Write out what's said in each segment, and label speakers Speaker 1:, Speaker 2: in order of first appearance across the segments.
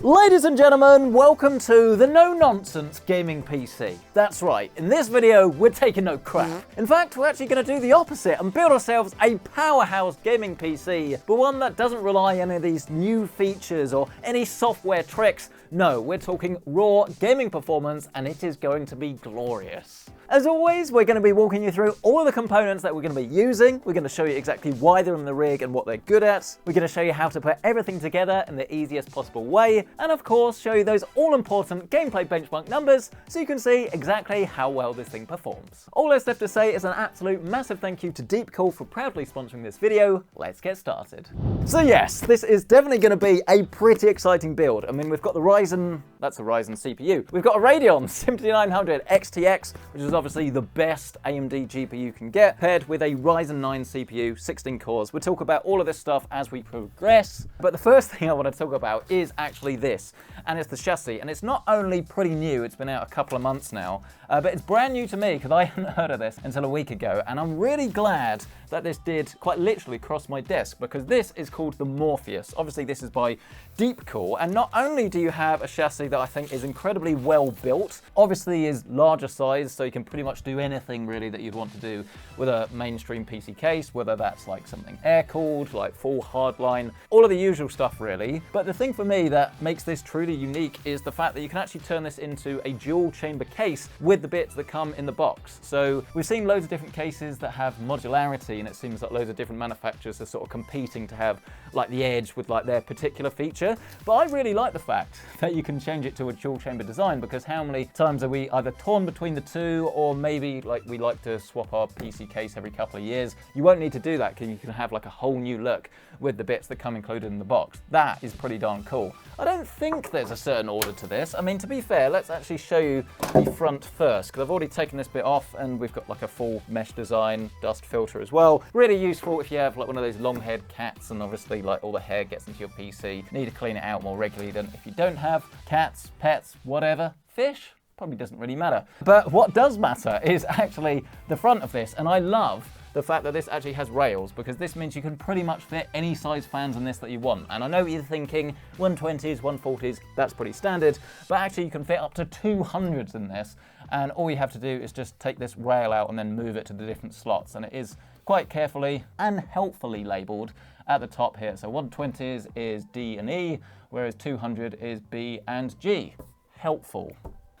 Speaker 1: Ladies and gentlemen, welcome to the no-nonsense gaming PC. That's right, in this video, we're taking no crap. In fact, we're actually going to do the opposite and build ourselves a powerhouse gaming PC, but one that doesn't rely on any of these new features or any software tricks. No, we're talking raw gaming performance, and it is going to be glorious. As always, we're going to be walking you through all of the components that we're going to be using. We're going to show you exactly why they're in the rig and what they're good at. We're going to show you how to put everything together in the easiest possible way. And of course, show you those all-important gameplay benchmark numbers so you can see exactly how well this thing performs. All that's left to say is an absolute massive thank you to Deepcool for proudly sponsoring this video. Let's get started. So yes, this is definitely going to be a pretty exciting build. I mean, we've got the Ryzen, that's a Ryzen CPU. We've got a Radeon 7900 XTX, which is obviously the best AMD GPU you can get, paired with a Ryzen 9 CPU, 16 cores. We'll talk about all of this stuff as we progress. But the first thing I want to talk about is actually this, and it's the chassis. And it's not only pretty new, it's been out a couple of months now, but it's brand new to me because I hadn't heard of this until a week ago. And I'm really glad that this did quite literally cross my desk, because this is called the Morpheus. Obviously this is by Deepcool, and not only do you have a chassis that I think is incredibly well built, obviously is larger size, so you can pretty much do anything really that you'd want to do with a mainstream PC case, whether that's like something air-cooled, like full hardline, all of the usual stuff really. But the thing for me that makes this truly unique is the fact that you can actually turn this into a dual chamber case with the bits that come in the box. So we've seen loads of different cases that have modularity, and it seems like loads of different manufacturers are sort of competing to have like the edge with like their particular feature. But I really like the fact that you can change it to a dual chamber design, because how many times are we either torn between the two, or maybe like we like to swap our PC case every couple of years? You won't need to do that, because you can have like a whole new look with the bits that come included in the box. That is pretty darn cool. I don't think there's a certain order to this. I mean, to be fair, let's actually show you the front first, because I've already taken this bit off and we've got like a full mesh design, dust filter as well. Really useful if you have like one of those long-haired cats and obviously like all the hair gets into your PC. Need to clean it out more regularly than if you don't have cats, pets, whatever. Fish? Probably doesn't really matter. But what does matter is actually the front of this, and I love the fact that this actually has rails, because this means you can pretty much fit any size fans in this that you want. And I know you're thinking 120s, 140s, that's pretty standard, but actually you can fit up to 200s in this, and all you have to do is just take this rail out and then move it to the different slots, and it is quite carefully and helpfully labeled at the top here. So 120s is D and E, whereas 200 is B and G. Helpful.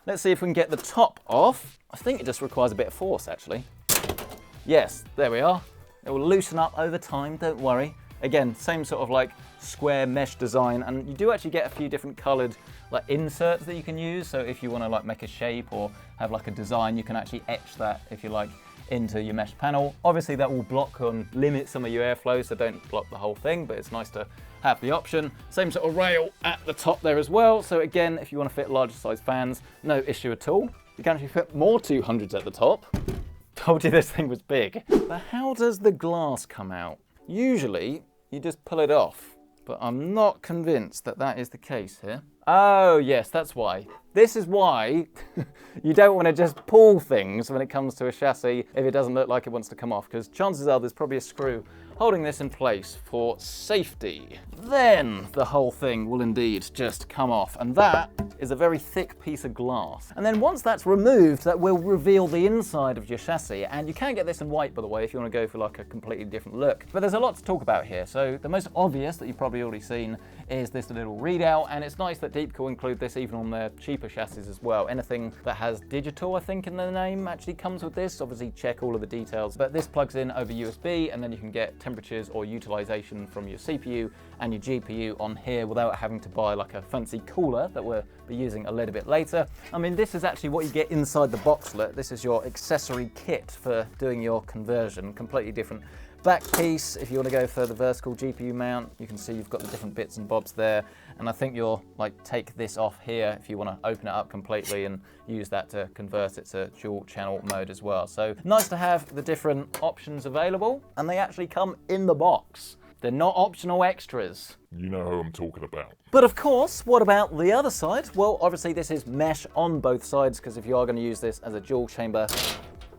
Speaker 1: Let's see if we can get the top off. I think it just requires a bit of force actually. Yes, there we are. It will loosen up over time, don't worry. Again, same sort of like square mesh design, and you do actually get a few different colored like inserts that you can use. So if you want to like make a shape or have like a design, you can actually etch that, if you like, into your mesh panel. Obviously that will block and limit some of your airflow, so don't block the whole thing, but it's nice to have the option. Same sort of rail at the top there as well. So again, if you want to fit larger size fans, no issue at all. You can actually fit more 200s at the top. Told you this thing was big. But how does the glass come out? Usually you just pull it off, but I'm not convinced that that is the case here. Oh yes, that's why. This is why you don't want to just pull things when it comes to a chassis if it doesn't look like it wants to come off, because chances are there's probably a screw holding this in place for safety. Then the whole thing will indeed just come off, and that is a very thick piece of glass. And then once that's removed, that will reveal the inside of your chassis. And you can get this in white, by the way, if you want to go for like a completely different look. But there's a lot to talk about here. So the most obvious that you've probably already seen is this little readout, and it's nice that Deepcool include this even on their cheaper chassis as well. Anything that has digital, I think, in the name actually comes with this. Obviously check all of the details, but this plugs in over USB, and then you can get temperatures or utilization from your CPU and your GPU on here without having to buy like a fancy cooler that we'll be using a little bit later. I mean, this is actually what you get inside the boxlet. This is your accessory kit for doing your conversion. Completely different back piece. If you want to go for the vertical GPU mount, you can see you've got the different bits and bobs there. And I think you'll like take this off here if you want to open it up completely and use that to convert it to dual channel mode as well. So nice to have the different options available, and they actually come in the box. They're not optional extras.
Speaker 2: You know who I'm talking about.
Speaker 1: But of course, what about the other side? Well, obviously this is mesh on both sides, because if you are going to use this as a dual chamber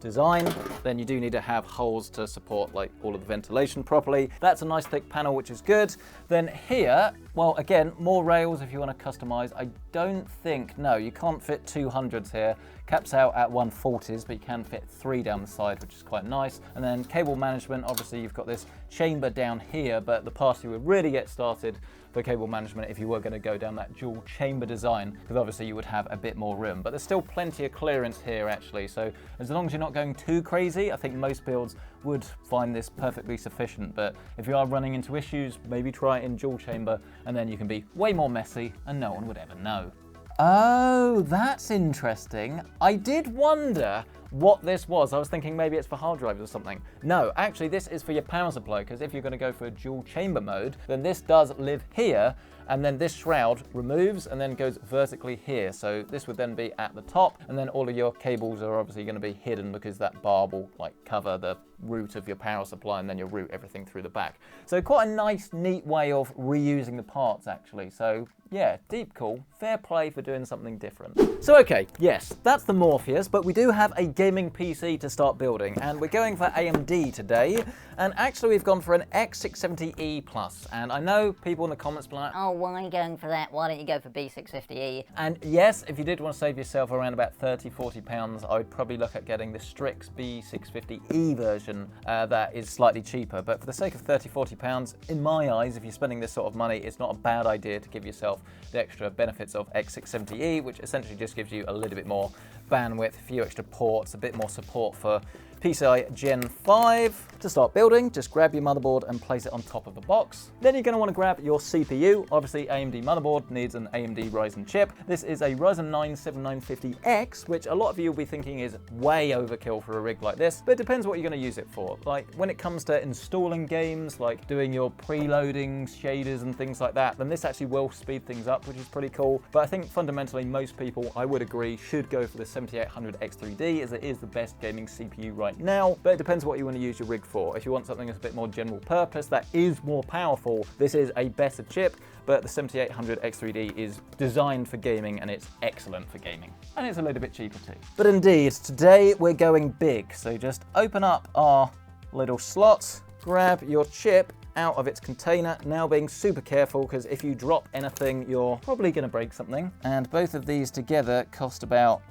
Speaker 1: design, then you do need to have holes to support like all of the ventilation properly. That's a nice thick panel, which is good. Then here Well, again, more rails if you want to customize. I don't think, no, you can't fit 200s here. Caps out at 140s, but you can fit 3 down the side, which is quite nice. And then cable management, obviously you've got this chamber down here, but the party would really get started for cable management if you were going to go down that dual chamber design, because obviously you would have a bit more room. But there's still plenty of clearance here actually, so as long as you're not going too crazy, I think most builds would find this perfectly sufficient. But if you are running into issues, maybe try it in dual chamber, and then you can be way more messy and no one would ever know. Oh, that's interesting. I did wonder what this was. I was thinking maybe it's for hard drives or something. No, actually this is for your power supply, because if you're going to go for a dual chamber mode, then this does live here, and then this shroud removes and then goes vertically here. So this would then be at the top, and then all of your cables are obviously going to be hidden because that bar will like cover the root of your power supply, and then you'll route everything through the back. So quite a nice, neat way of reusing the parts actually. So yeah, Deepcool, fair play for doing something different. So okay, yes, that's the Morpheus, but we do have a gaming PC to start building, and we're going for AMD today. And actually we've gone for an X670E Plus, and I know people in the comments be like,
Speaker 2: oh, why are you going for that? Why don't you go for B650E?
Speaker 1: And yes, if you did want to save yourself around about £30–40, I would probably look at getting the Strix B650E version that is slightly cheaper. But for the sake of £30–40, in my eyes, if you're spending this sort of money, it's not a bad idea to give yourself the extra benefits of X670E, which essentially just gives you a little bit more bandwidth, a few extra ports, a bit more support for PCI Gen 5. To start building, just grab your motherboard and place it on top of the box. Then you're going to want to grab your CPU. Obviously, AMD motherboard needs an AMD Ryzen chip. This is a Ryzen 7950X, which a lot of you will be thinking is way overkill for a rig like this, but it depends what you're going to use it for. Like when it comes to installing games, like doing your preloading, shaders and things like that, then this actually will speed things up, which is pretty cool. But I think fundamentally most people, I would agree, should go for the 7800X3D, as it is the best gaming CPU right now, but it depends what you want to use your rig for. If you want something that's a bit more general purpose, that is more powerful, this is a better chip, but the 7800X3D is designed for gaming and it's excellent for gaming. And it's a little bit cheaper too. But indeed, today we're going big, so just open up our little slot, grab your chip out of its container, now being super careful because if you drop anything, you're probably going to break something. And both of these together cost about,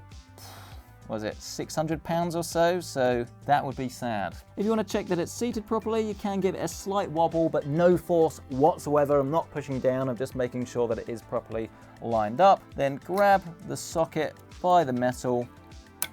Speaker 1: was it £600 or so? So that would be sad. If you want to check that it's seated properly, you can give it a slight wobble, but no force whatsoever. I'm not pushing down, I'm just making sure that it is properly lined up. Then grab the socket by the metal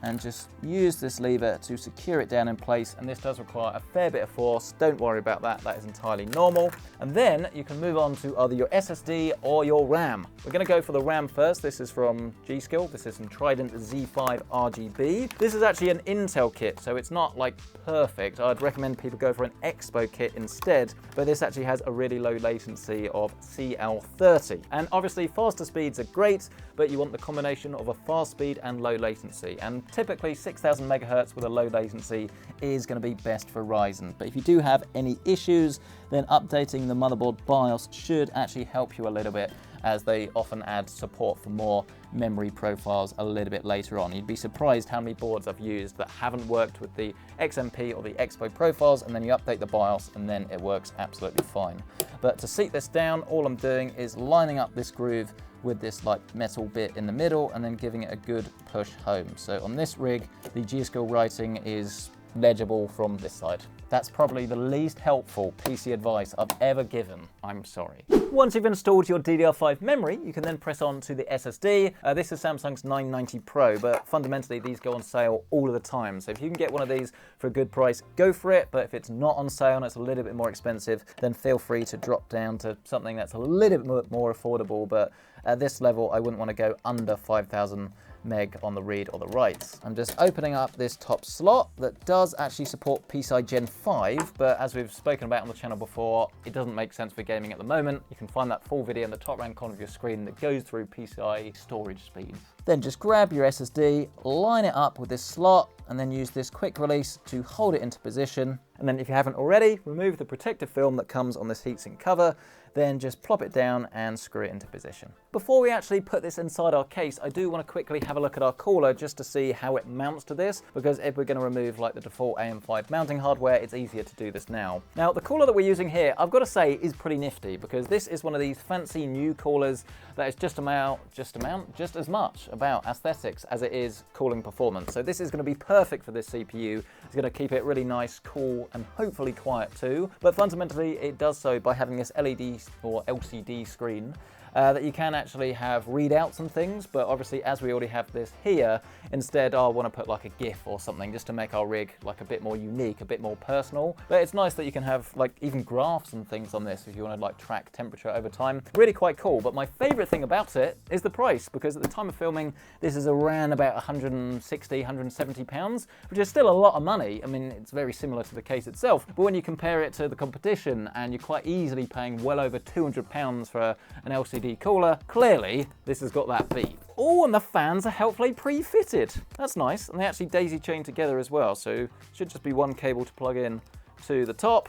Speaker 1: and just use this lever to secure it down in place. And this does require a fair bit of force. Don't worry about that, that is entirely normal. And then you can move on to either your SSD or your RAM. We're gonna go for the RAM first. This is from G-Skill. This is some Trident Z5 RGB. This is actually an Intel kit, so it's not like perfect. I'd recommend people go for an Expo kit instead, but this actually has a really low latency of CL30. And obviously faster speeds are great, but you want the combination of a fast speed and low latency. And typically 6000 megahertz with a low latency is going to be best for Ryzen. But if you do have any issues, then updating the motherboard BIOS should actually help you a little bit, as they often add support for more memory profiles a little bit later on. You'd be surprised how many boards I've used that haven't worked with the XMP or the Expo profiles, and then you update the BIOS and then it works absolutely fine. But to seat this down, all I'm doing is lining up this groove with this like metal bit in the middle and then giving it a good push home. So on this rig, the G-Skill writing is legible from this side. That's probably the least helpful PC advice I've ever given. I'm sorry. Once you've installed your DDR5 memory, you can then press on to the SSD. This is Samsung's 990 Pro, but fundamentally these go on sale all of the time. So if you can get one of these for a good price, go for it. But if it's not on sale and it's a little bit more expensive, then feel free to drop down to something that's a little bit more affordable. But at this level, I wouldn't want to go under 5,000 meg on the read or the writes. I'm just opening up this top slot that does actually support PCI Gen 5, but as we've spoken about on the channel before, it doesn't make sense for gaming at the moment. You can find that full video in the top right corner of your screen that goes through PCI storage speeds. Then just grab your SSD, line it up with this slot, and then use this quick release to hold it into position. And then if you haven't already, remove the protective film that comes on this heatsink cover, then just plop it down and screw it into position. Before we actually put this inside our case, I do want to quickly have a look at our cooler just to see how it mounts to this, because if we're going to remove like the default AM5 mounting hardware, it's easier to do this now. Now, the cooler that we're using here, I've got to say, is pretty nifty, because this is one of these fancy new coolers that is just as much about aesthetics as it is cooling performance. So this is going to be perfect for this CPU. It's going to keep it really nice, cool, and hopefully quiet too. But fundamentally, it does so by having this LED or LCD screen that you can actually have readouts and things, but obviously as we already have this here, instead I want to put like a GIF or something just to make our rig like a bit more unique, a bit more personal. But it's nice that you can have like even graphs and things on this if you want to like track temperature over time. Really quite cool. But my favorite thing about it is the price, because at the time of filming this is around about 160, 170 pounds, which is still a lot of money. I mean, it's very similar to the case itself, but when you compare it to the competition, and you're quite easily paying well over 200 pounds for an LCD cooler, clearly this has got that beat. Oh, and the fans are helpfully pre-fitted. That's nice, and they actually daisy chain together as well, so it should just be one cable to plug in to the top.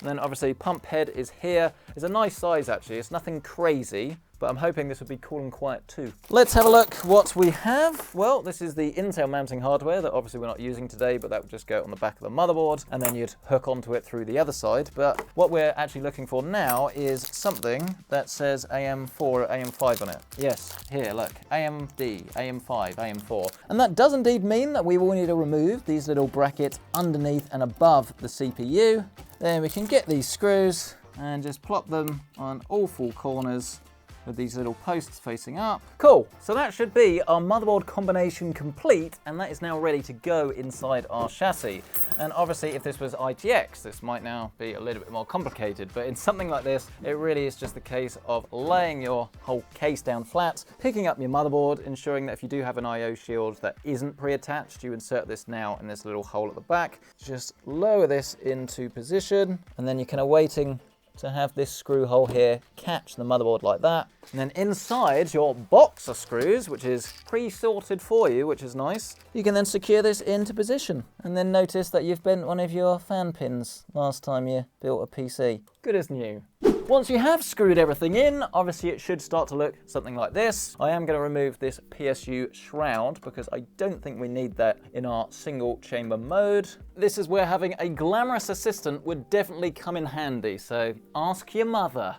Speaker 1: And then obviously pump head is here. It's a nice size actually, it's nothing crazy, but I'm hoping this would be cool and quiet too. Let's have a look what we have. Well, this is the Intel mounting hardware that obviously we're not using today, but that would just go on the back of the motherboard, and then you'd hook onto it through the other side. But what we're actually looking for now is something that says AM4 or AM5 on it. Yes, here, look, AMD, AM5, AM4. And that does indeed mean that we will need to remove these little brackets underneath and above the CPU. Then we can get these screws and just plop them on all four corners with these little posts facing up. Cool, so that should be our motherboard combination complete, and that is now ready to go inside our chassis. And obviously if this was ITX, this might now be a little bit more complicated, but in something like this, it really is just the case of laying your whole case down flat, picking up your motherboard, ensuring that if you do have an IO shield that isn't pre-attached, you insert this now in this little hole at the back. Just lower this into position, and then you're kind of waiting to have this screw hole here catch the motherboard like that. And then inside your box of screws, which is pre-sorted for you, which is nice, you can then secure this into position. And then notice that you've bent one of your fan pins last time you built a PC. Good as new. Once you have screwed everything in, obviously it should start to look something like this. I am going to remove this PSU shroud because I don't think we need that in our single chamber mode. This is where having a glamorous assistant would definitely come in handy, so ask your mother.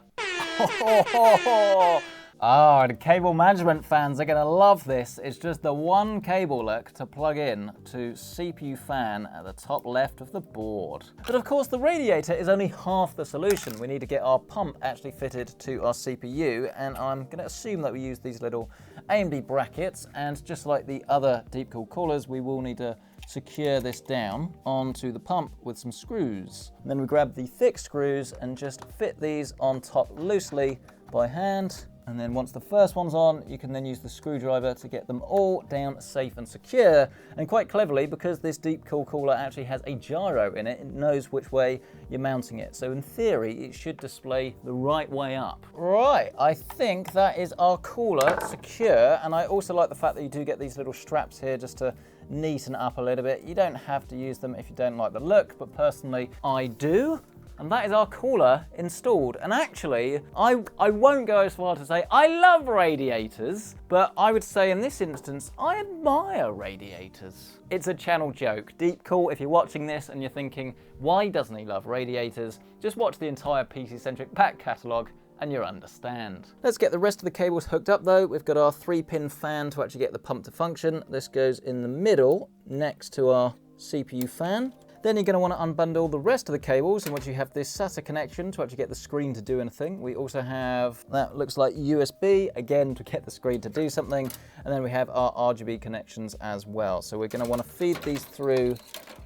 Speaker 1: Oh, the cable management fans are gonna love this. It's just the one cable, look, to plug in to CPU fan at the top left of the board. But of course, the radiator is only half the solution. We need to get our pump actually fitted to our CPU, and I'm gonna assume that we use these little AMD brackets, and just like the other Deepcool coolers, we will need to secure this down onto the pump with some screws. And then we grab the thick screws and just fit these on top loosely by hand. And then once the first one's on, you can then use the screwdriver to get them all down safe and secure. And quite cleverly, because this Deepcool cooler actually has a gyro in it, it knows which way you're mounting it. So in theory, it should display the right way up. Right, I think that is our cooler secure. And I also like the fact that you do get these little straps here just to neaten up a little bit. You don't have to use them if you don't like the look, but personally, I do. And that is our cooler installed. And actually, I won't go as far to say I love radiators, but I would say in this instance, I admire radiators. It's a channel joke. Deepcool, if you're watching this and you're thinking, why doesn't he love radiators? Just watch the entire PC Centric back catalogue and you'll understand. Let's get the rest of the cables hooked up though. We've got our 3-pin fan to actually get the pump to function. This goes in the middle next to our CPU fan. Then you're going to want to unbundle the rest of the cables in which you have this SATA connection to actually get the screen to do anything. We also have, that looks like USB, again to get the screen to do something. And then we have our RGB connections as well. So we're going to want to feed these through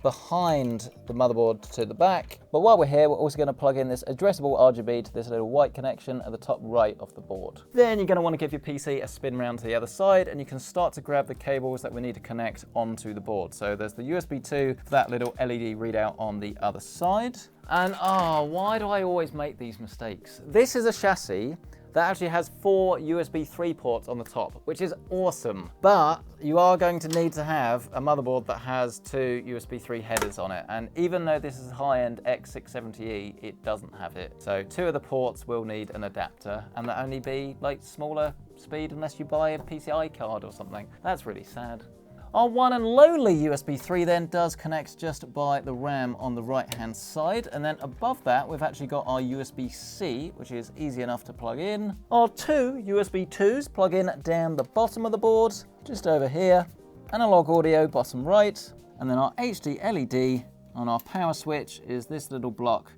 Speaker 1: behind the motherboard to the back. But while we're here, we're also going to plug in this addressable RGB to this little white connection at the top right of the board. Then you're going to want to give your PC a spin round to the other side, and you can start to grab the cables that we need to connect onto the board. So there's the USB 2 for that little LED readout on the other side. And why do I always make these mistakes? This is a chassis that actually has 4 USB 3 ports on the top, which is awesome. But you are going to need to have a motherboard that has 2 USB 3 headers on it. And even though this is high-end X670E, it doesn't have it. So 2 of the ports will need an adapter, and that only be like smaller speed unless you buy a PCI card or something. That's really sad. Our one and lowly USB 3 then does connect just by the RAM on the right-hand side, and then above that we've actually got our USB-C, which is easy enough to plug in. Our 2 USB 2s plug in down the bottom of the board, just over here. Analog audio bottom right, and then our HD LED on our power switch is this little block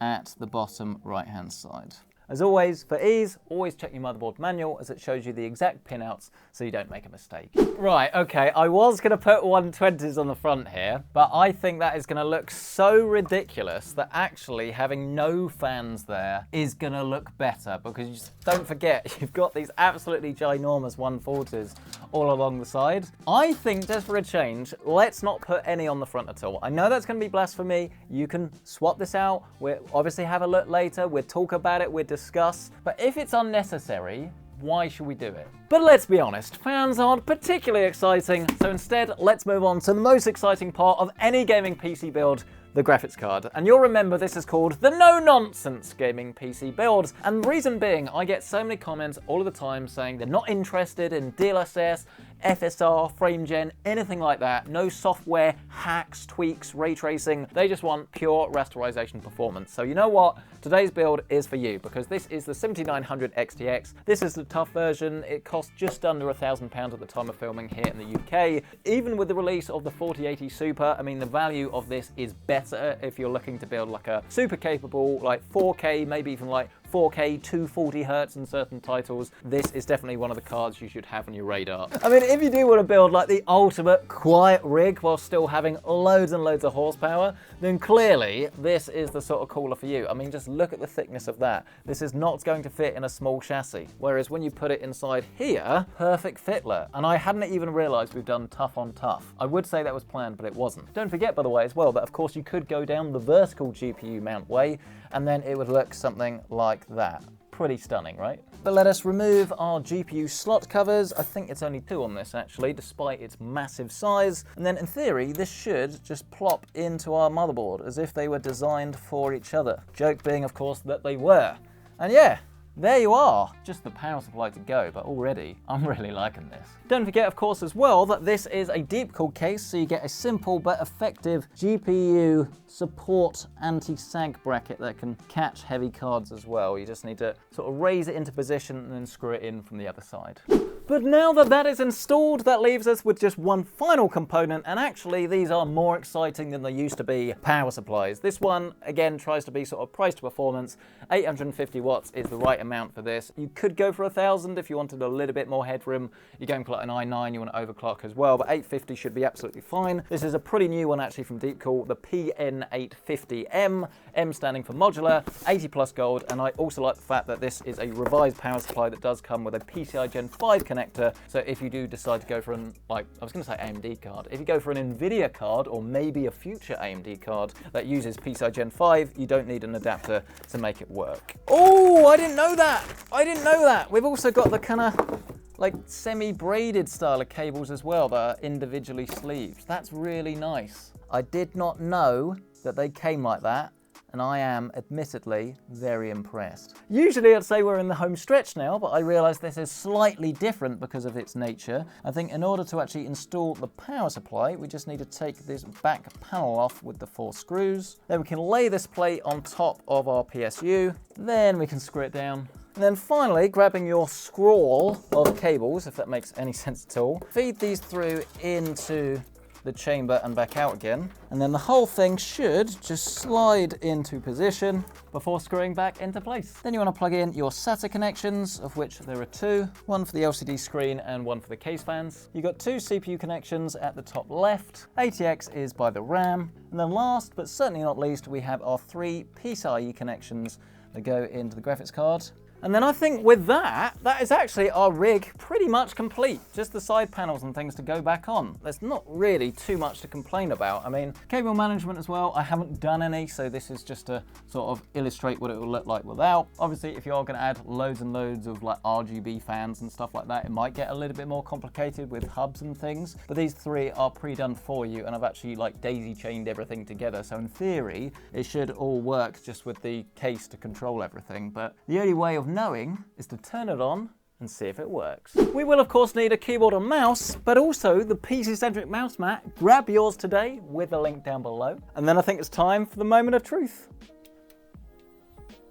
Speaker 1: at the bottom right-hand side. As always, for ease, always check your motherboard manual as it shows you the exact pinouts so you don't make a mistake. Right, okay, I was going to put 120s on the front here, but I think that is going to look so ridiculous that actually having no fans there is going to look better, because you just don't forget, you've got these absolutely ginormous 140s all along the side. I think just for a change, let's not put any on the front at all. I know that's going to be blasphemy. You can swap this out. We'll obviously have a look later. We'll talk about it. We'll discuss. But if it's unnecessary, why should we do it? But let's be honest, fans aren't particularly exciting. So instead, let's move on to the most exciting part of any gaming PC build, the graphics card. And you'll remember this is called the no-nonsense gaming PC build. And the reason being, I get so many comments all of the time saying they're not interested in DLSS, FSR, frame gen, anything like that. No software hacks, tweaks, ray tracing. They just want pure rasterization performance. So you know what? Today's build is for you, because this is the 7900 XTX. This is the TUF version. It costs just under £1,000 at the time of filming here in the UK. Even with the release of the 4080 Super, I mean, the value of this is better if you're looking to build like a super capable, like 4K, maybe even like 4K 240 Hz in certain titles. This is definitely one of the cards you should have on your radar. I mean, if you do want to build like the ultimate quiet rig while still having loads and loads of horsepower, then clearly this is the sort of cooler for you. I mean, just look at the thickness of that. This is not going to fit in a small chassis, whereas when you put it inside here, perfect fitler. And I hadn't even realized we've done TUF on TUF. I would say that was planned, but it wasn't. Don't forget, by the way, as well, that of course you could go down the vertical GPU mount way, and then it would look something like that. Pretty stunning, right? But let us remove our GPU slot covers. I think it's only 2 on this actually, despite its massive size. And then in theory, this should just plop into our motherboard as if they were designed for each other. Joke being, of course, that they were. And yeah, there you are. Just the power supply to go, but already I'm really liking this. Don't forget, of course, as well, that this is a Deepcool case, so you get a simple but effective GPU support anti-sag bracket that can catch heavy cards as well. You just need to sort of raise it into position and then screw it in from the other side. But now that that is installed, that leaves us with just one final component, and actually these are more exciting than they used to be, power supplies. This one, again, tries to be sort of price to performance. 850 watts is the right amount for this. You could go for 1,000 if you wanted a little bit more headroom. You're going for like an i9, you want to overclock as well, but 850 should be absolutely fine. This is a pretty new one actually from Deepcool, the PN850M, M standing for modular, 80 plus gold, and I also like the fact that this is a revised power supply that does come with a PCI Gen 5 connector, so if you do decide to go for an, like, I was going to say AMD card, if you go for an NVIDIA card, or maybe a future AMD card that uses PCI Gen 5, you don't need an adapter to make it work. Oh, I didn't know that! I didn't know that! We've also got the kind of like semi-braided style of cables as well that are individually sleeved. That's really nice. I did not know that they came like that, and I am admittedly very impressed. Usually I'd say we're in the home stretch now, but I realise this is slightly different because of its nature. I think in order to actually install the power supply, we just need to take this back panel off with the 4 screws. Then we can lay this plate on top of our PSU. Then we can screw it down. And then finally, grabbing your scroll of cables, if that makes any sense at all, feed these through into the chamber and back out again. And then the whole thing should just slide into position before screwing back into place. Then you want to plug in your SATA connections, of which there are 2, one for the LCD screen and one for the case fans. You've got 2 CPU connections at the top left. ATX is by the RAM. And then last, but certainly not least, we have our 3 PCIe connections that go into the graphics card. And then I think with that is actually our rig pretty much complete. Just the side panels and things to go back on. There's not really too much to complain about. I mean, cable management as well, I haven't done any, so this is just to sort of illustrate what it will look like without. Obviously, if you are gonna add loads and loads of like RGB fans and stuff like that, it might get a little bit more complicated with hubs and things, but these three are pre-done for you, and I've actually like daisy chained everything together. So in theory, it should all work just with the case to control everything, but the only way of knowing is to turn it on and see if it works. We will of course need a keyboard and mouse, but also the PC Centric mouse mat. Grab yours today with the link down below. And then I think it's time for the moment of truth.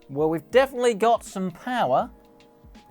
Speaker 1: Well, we've definitely got some power.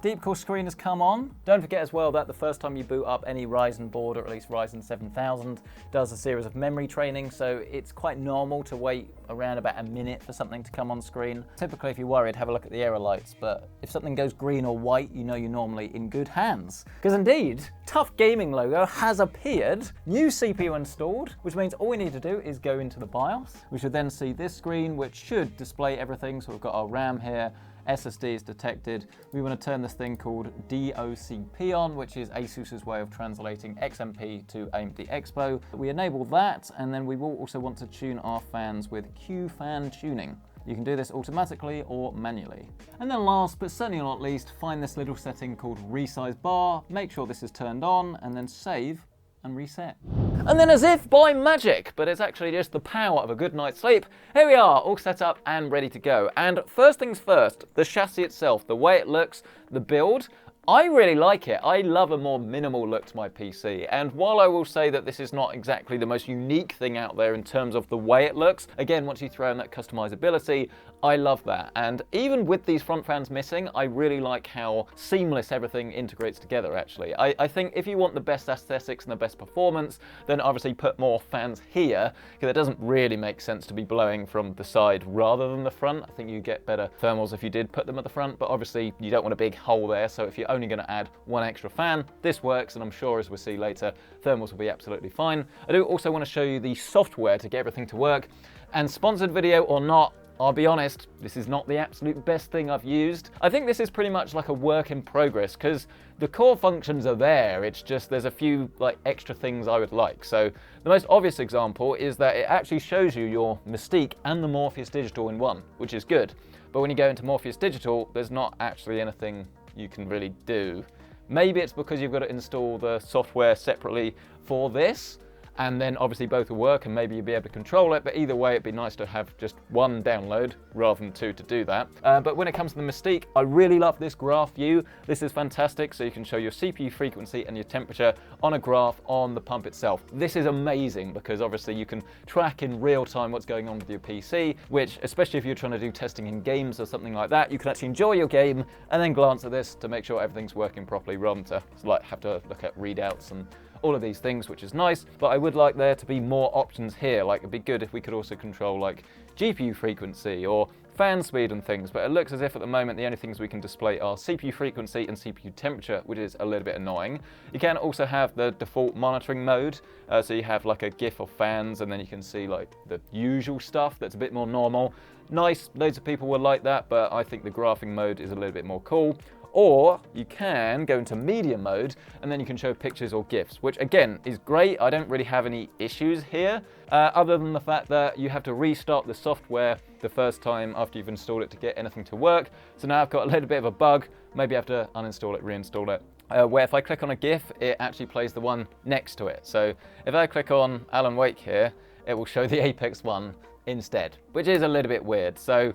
Speaker 1: Deepcool screen has come on. Don't forget as well that the first time you boot up any Ryzen board, or at least Ryzen 7000, does a series of memory training, so it's quite normal to wait around about a minute for something to come on screen. Typically, if you're worried, have a look at the error lights, but if something goes green or white, you know you're normally in good hands. Because indeed, TUF Gaming logo has appeared, new CPU installed, which means all we need to do is go into the BIOS. We should then see this screen, which should display everything. So we've got our RAM here, SSD is detected. We want to turn this thing called DOCP on, which is Asus's way of translating XMP to AMD Expo. We enable that, and then we will also want to tune our fans with Q fan tuning. You can do this automatically or manually. And then last, but certainly not least, find this little setting called resize bar, make sure this is turned on, and then save and reset. And then as if by magic, but it's actually just the power of a good night's sleep, here we are, all set up and ready to go. And first things first, the chassis itself, the way it looks, the build, I really like it. I love a more minimal look to my PC, and while I will say that this is not exactly the most unique thing out there in terms of the way it looks, again, once you throw in that customizability, I love that. And even with these front fans missing, I really like how seamless everything integrates together, actually. I think if you want the best aesthetics and the best performance, then obviously put more fans here, because it doesn't really make sense to be blowing from the side rather than the front. I think you get better thermals if you did put them at the front, but obviously you don't want a big hole there, so if you're only going to add one extra fan, this works, and I'm sure, as we'll see later, thermals will be absolutely fine. I do also want to show you the software to get everything to work, and sponsored video or not, I'll be honest, this is not the absolute best thing I've used. I think this is pretty much like a work in progress, because the core functions are there, it's just there's a few like extra things I would like. So the most obvious example is that it actually shows you your Mystique and the Morpheus digital in one, which is good. But when you go into Morpheus digital, there's not actually anything you can really do. Maybe it's because you've got to install the software separately for this, and then obviously both will work and maybe you'll be able to control it, but either way it'd be nice to have just one download rather than two to do that. But when it comes to the Mystique, I really love this graph view. This is fantastic, so you can show your CPU frequency and your temperature on a graph on the pump itself. This is amazing because obviously you can track in real time what's going on with your PC, which, especially if you're trying to do testing in games or something like that, you can actually enjoy your game and then glance at this to make sure everything's working properly rather than to like have to look at readouts and all of these things, which is nice, but I would like there to be more options here. Like, it'd be good if we could also control like GPU frequency or fan speed and things, but it looks as if at the moment the only things we can display are CPU frequency and CPU temperature, which is a little bit annoying. You can also have the default monitoring mode, so you have like a GIF of fans, and then you can see like the usual stuff that's a bit more normal. Nice, loads of people will like that, but I think the graphing mode is a little bit more cool. Or you can go into media mode and then you can show pictures or GIFs, which again is great. I don't really have any issues here, other than the fact that you have to restart the software the first time after you've installed it to get anything to work. So now I've got a little bit of a bug, maybe I have to uninstall it, reinstall it. Where if I click on a GIF, it actually plays the one next to it. So if I click on Alan Wake here, it will show the Apex one instead, which is a little bit weird. So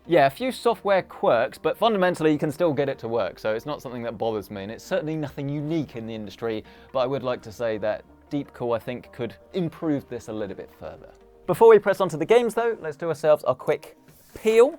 Speaker 1: yeah, a few software quirks, but fundamentally you can still get it to work, so it's not something that bothers me, and it's certainly nothing unique in the industry, but I would like to say that Deepcool, I think, could improve this a little bit further. Before we press onto the games though, let's do ourselves a quick peel.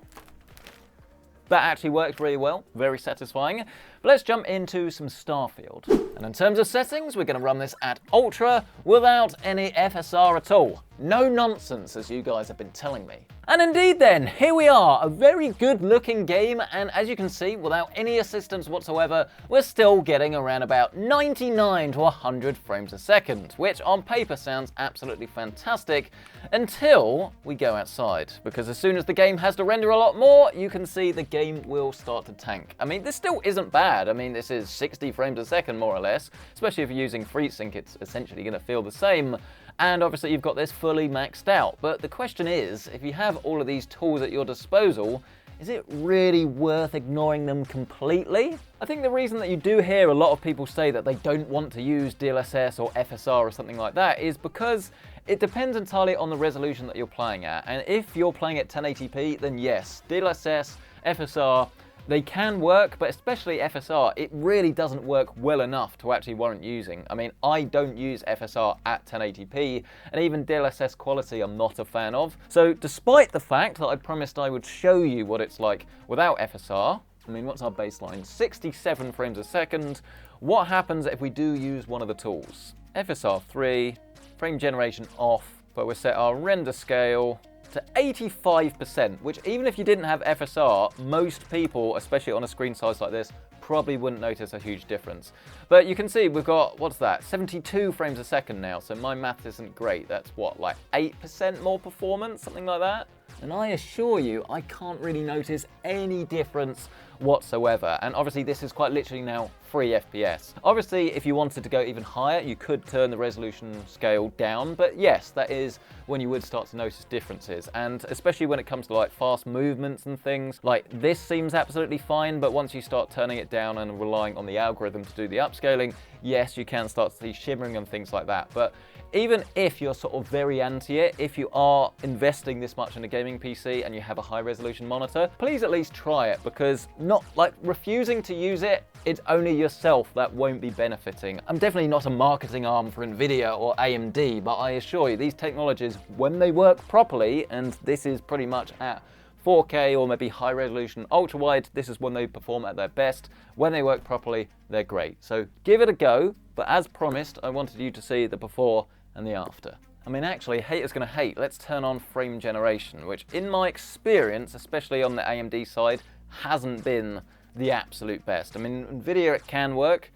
Speaker 1: That actually worked really well, very satisfying. But let's jump into some Starfield. And in terms of settings, we're going to run this at Ultra without any FSR at all. No nonsense, as you guys have been telling me. And indeed then, here we are, a very good looking game, and as you can see, without any assistance whatsoever, we're still getting around about 99 to 100 frames a second, which on paper sounds absolutely fantastic until we go outside, because as soon as the game has to render a lot more, you can see the game will start to tank. I mean, this still isn't bad. I mean, this is 60 frames a second more or less, especially if you're using FreeSync, it's essentially going to feel the same. And obviously you've got this fully maxed out. But the question is, if you have all of these tools at your disposal, is it really worth ignoring them completely? I think the reason that you do hear a lot of people say that they don't want to use DLSS or FSR or something like that is because it depends entirely on the resolution that you're playing at. And if you're playing at 1080p, then yes, DLSS, FSR, they can work, but especially FSR, it really doesn't work well enough to actually warrant using. I mean, I don't use FSR at 1080p, and even DLSS quality I'm not a fan of. So despite the fact that I promised I would show you what it's like without FSR, I mean, what's our baseline? 67 frames a second. What happens if we do use one of the tools? FSR 3, frame generation off, but we'll set our render scale to 85%, which even if you didn't have FSR, most people, especially on a screen size like this, probably wouldn't notice a huge difference. But you can see we've got, what's that, 72 frames a second now, so my math isn't great. That's what, like 8% more performance, something like that? And I assure you, I can't really notice any difference whatsoever. And obviously this is quite literally now 3 FPS. Obviously, if you wanted to go even higher, you could turn the resolution scale down, but yes, that is when you would start to notice differences. And especially when it comes to like fast movements and things, like this seems absolutely fine, but once you start turning it down and relying on the algorithm to do the upscaling, yes, you can start to see shimmering and things like that. But even if you're sort of very anti it, if you are investing this much in a gaming PC and you have a high resolution monitor, please at least try it, because not like refusing to use it, it's only yourself that won't be benefiting. I'm definitely not a marketing arm for Nvidia or AMD, but I assure you these technologies, when they work properly, and this is pretty much at 4K or maybe high resolution ultra wide, this is when they perform at their best. When they work properly, they're great. So give it a go, but as promised, I wanted you to see the before and the after. I mean, actually, haters gonna hate. Let's turn on frame generation, which in my experience, especially on the AMD side, hasn't been the absolute best. I mean, Nvidia, it can work.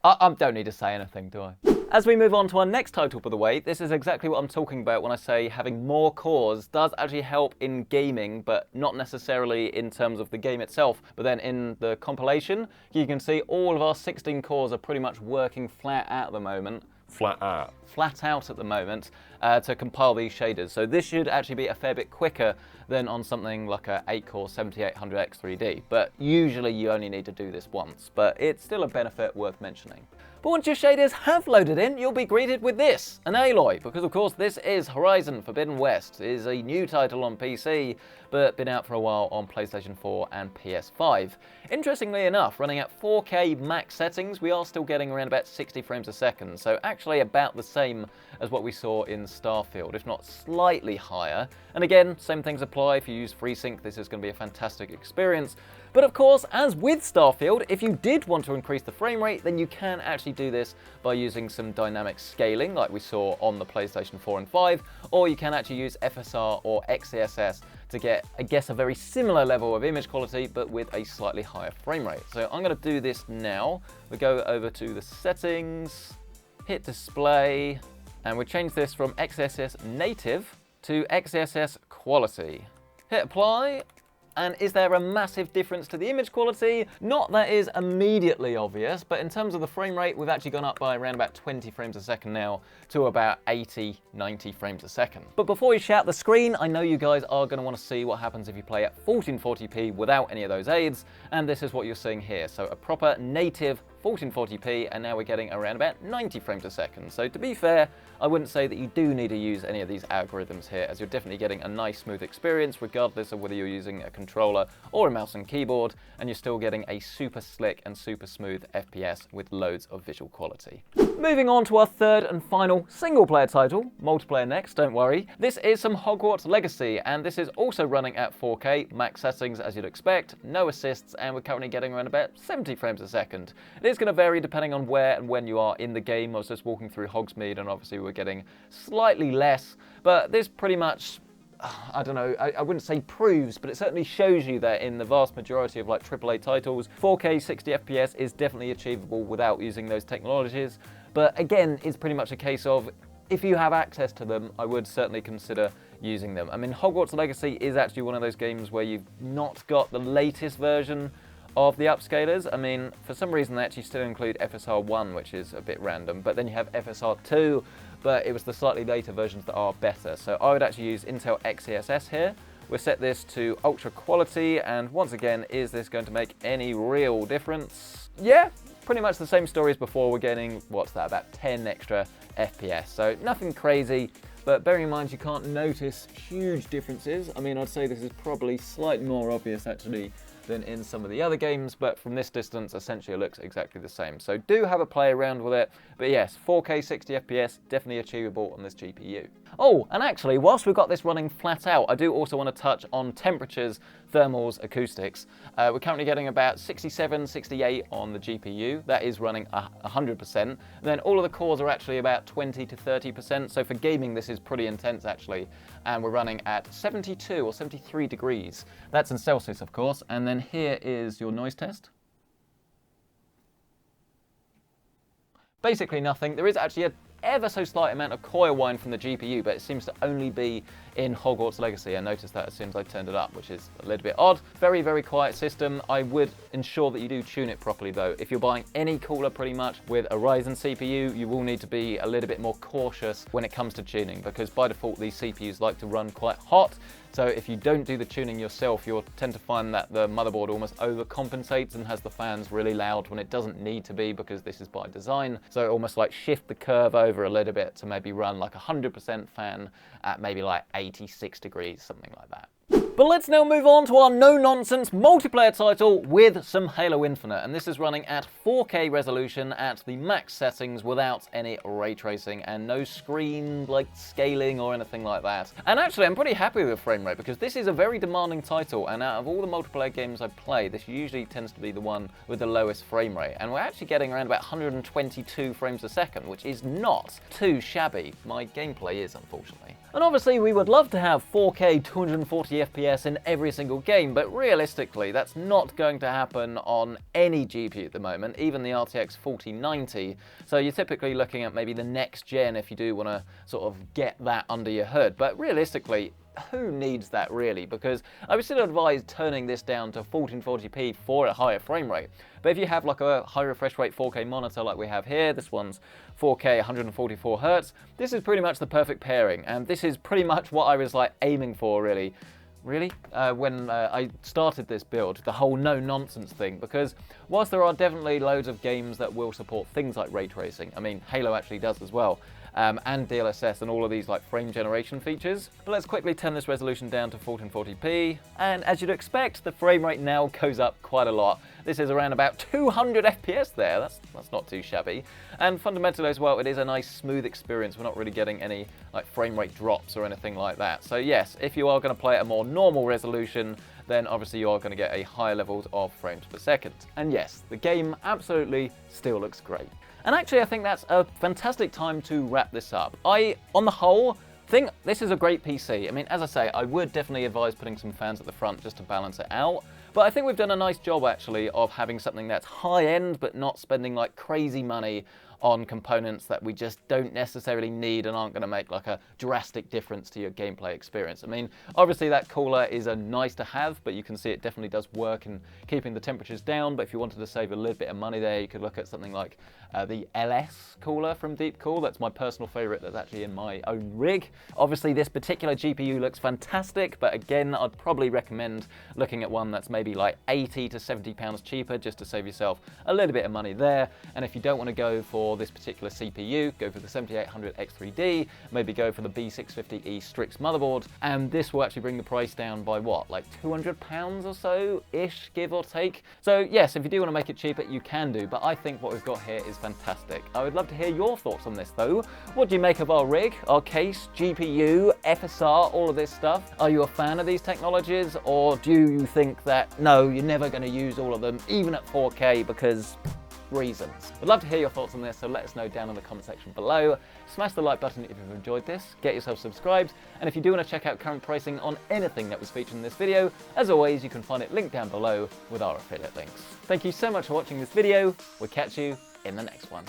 Speaker 1: I don't need to say anything, do I? As we move on to our next title, by the way, this is exactly what I'm talking about when I say having more cores does actually help in gaming, but not necessarily in terms of the game itself. But then in the compilation, you can see all of our 16 cores are pretty much working flat out at the moment. Flat out at the moment to compile these shaders. So this should actually be a fair bit quicker than on something like a 8-core 7800X 3D. But usually you only need to do this once, but it's still a benefit worth mentioning. But once your shaders have loaded in, you'll be greeted with this, an alloy, because of course this is Horizon Forbidden West. It is a new title on PC, but been out for a while on PlayStation 4 and PS5. Interestingly enough, running at 4K max settings, we are still getting around about 60 frames a second, so actually about the same as what we saw in Starfield, if not slightly higher. And again, same things apply. If you use FreeSync, this is going to be a fantastic experience. But of course, as with Starfield, if you did want to increase the frame rate, then you can actually do this by using some dynamic scaling like we saw on the PlayStation 4 and 5, or you can actually use FSR or XeSS to get, I guess, a very similar level of image quality, but with a slightly higher frame rate. So I'm going to do this now. We go over to the settings, hit display, and we change this from XeSS native to XeSS quality. Hit apply. And is there a massive difference to the image quality? Not that is immediately obvious, but in terms of the frame rate, we've actually gone up by around about 20 frames a second now to about 80, 90 frames a second. But before we shout the screen, I know you guys are going to want to see what happens if you play at 1440p without any of those aids, and this is what you're seeing here. So a proper native 1440p, and now we're getting around about 90 frames a second. So to be fair, I wouldn't say that you do need to use any of these algorithms here, as you're definitely getting a nice smooth experience regardless of whether you're using a controller or a mouse and keyboard, and you're still getting a super slick and super smooth FPS with loads of visual quality. Moving on to our third and final single-player title, multiplayer next, don't worry. This is some Hogwarts Legacy, and this is also running at 4K, max settings as you'd expect, no assists, and we're currently getting around about 70 frames a second. It is going to vary depending on where and when you are in the game. I was just walking through Hogsmeade, and obviously we're getting slightly less, but this pretty much, I don't know, I wouldn't say proves, but it certainly shows you that in the vast majority of like AAA titles, 4K 60 FPS is definitely achievable without using those technologies. But again, it's pretty much a case of, if you have access to them, I would certainly consider using them. I mean, Hogwarts Legacy is actually one of those games where you've not got the latest version of the upscalers. I mean, for some reason they actually still include FSR 1, which is a bit random, but then you have FSR 2, but it was the slightly later versions that are better. So I would actually use Intel XeSS here. We'll set this to ultra quality, and once again, is this going to make any real difference? Yeah, pretty much the same story as before. We're getting, what's that, about 10 extra FPS. So nothing crazy, but bearing in mind you can't notice huge differences. I mean, I'd say this is probably slightly more obvious actually than in some of the other games, but from this distance, essentially it looks exactly the same. So do have a play around with it, but yes, 4K 60 FPS, definitely achievable on this GPU. Oh, and actually, whilst we've got this running flat out, I do also want to touch on temperatures, thermals, acoustics. We're currently getting about 67, 68 on the GPU. That is running 100%. And then all of the cores are actually about 20 to 30%. So for gaming, this is pretty intense actually. And we're running at 72 or 73 degrees. That's in Celsius, of course. And then here is your noise test. Basically nothing. There is actually a ever so slight amount of coil whine from the GPU, but it seems to only be in Hogwarts Legacy. I noticed that as soon as I turned it up, which is a little bit odd. Very, very quiet system. I would ensure that you do tune it properly though. If you're buying any cooler pretty much with a Ryzen CPU, you will need to be a little bit more cautious when it comes to tuning, because by default these CPUs like to run quite hot. So if you don't do the tuning yourself, you'll tend to find that the motherboard almost overcompensates and has the fans really loud when it doesn't need to be, because this is by design. So almost like shift the curve over a little bit to maybe run like 100% fan at maybe like 86 degrees, something like that. But let's now move on to our no-nonsense multiplayer title with some Halo Infinite, and this is running at 4K resolution at the max settings without any ray tracing and no screen like scaling or anything like that. And actually I'm pretty happy with the frame rate, because this is a very demanding title, and out of all the multiplayer games I play, this usually tends to be the one with the lowest frame rate, and we're actually getting around about 122 frames a second, which is not too shabby. My gameplay is, unfortunately. And obviously we would love to have 4K 240 FPS in every single game, but realistically that's not going to happen on any GPU at the moment, even the RTX 4090. So you're typically looking at maybe the next gen if you do want to sort of get that under your hood. But realistically, who needs that really? Because I would still advise turning this down to 1440p for a higher frame rate. But if you have like a high refresh rate 4K monitor like we have here, this one's 4K 144 Hz, this is pretty much the perfect pairing. And this is pretty much what I was like aiming for really. When I started this build, the whole no-nonsense thing, because whilst there are definitely loads of games that will support things like ray tracing, I mean Halo actually does as well, and DLSS and all of these like frame generation features. But let's quickly turn this resolution down to 1440p, and as you'd expect, the frame rate now goes up quite a lot. This is around about 200 FPS there, that's not too shabby. And fundamentally as well, it is a nice smooth experience. We're not really getting any like frame rate drops or anything like that. So yes, if you are going to play at a more normal resolution, then obviously you are going to get a higher levels of frames per second. And yes, the game absolutely still looks great. And actually I think that's a fantastic time to wrap this up. I, on the whole, think this is a great PC. I mean, as I say, I would definitely advise putting some fans at the front just to balance it out. But I think we've done a nice job actually of having something that's high-end but not spending like crazy money on components that we just don't necessarily need and aren't going to make like a drastic difference to your gameplay experience. I mean, obviously that cooler is a nice to have, but you can see it definitely does work in keeping the temperatures down. But if you wanted to save a little bit of money there, you could look at something like the LS cooler from Deepcool. That's my personal favorite that's actually in my own rig. Obviously this particular GPU looks fantastic, but again, I'd probably recommend looking at one that's maybe like 80 to 70 pounds cheaper just to save yourself a little bit of money there. And if you don't want to go for for this particular CPU, go for the 7800X3D, maybe go for the B650E Strix motherboard, and this will actually bring the price down by what, like £200 or so-ish, give or take. So yes, if you do want to make it cheaper, you can do, but I think what we've got here is fantastic. I would love to hear your thoughts on this though. What do you make of our rig, our case, GPU, FSR, all of this stuff? Are you a fan of these technologies, or do you think that, no, you're never going to use all of them, even at 4K, because reasons? I'd love to hear your thoughts on this, so let us know down in the comment section below. Smash the like button if you've enjoyed this, get yourself subscribed, and if you do want to check out current pricing on anything that was featured in this video, as always, you can find it linked down below with our affiliate links. Thank you so much for watching this video. We'll catch you in the next one.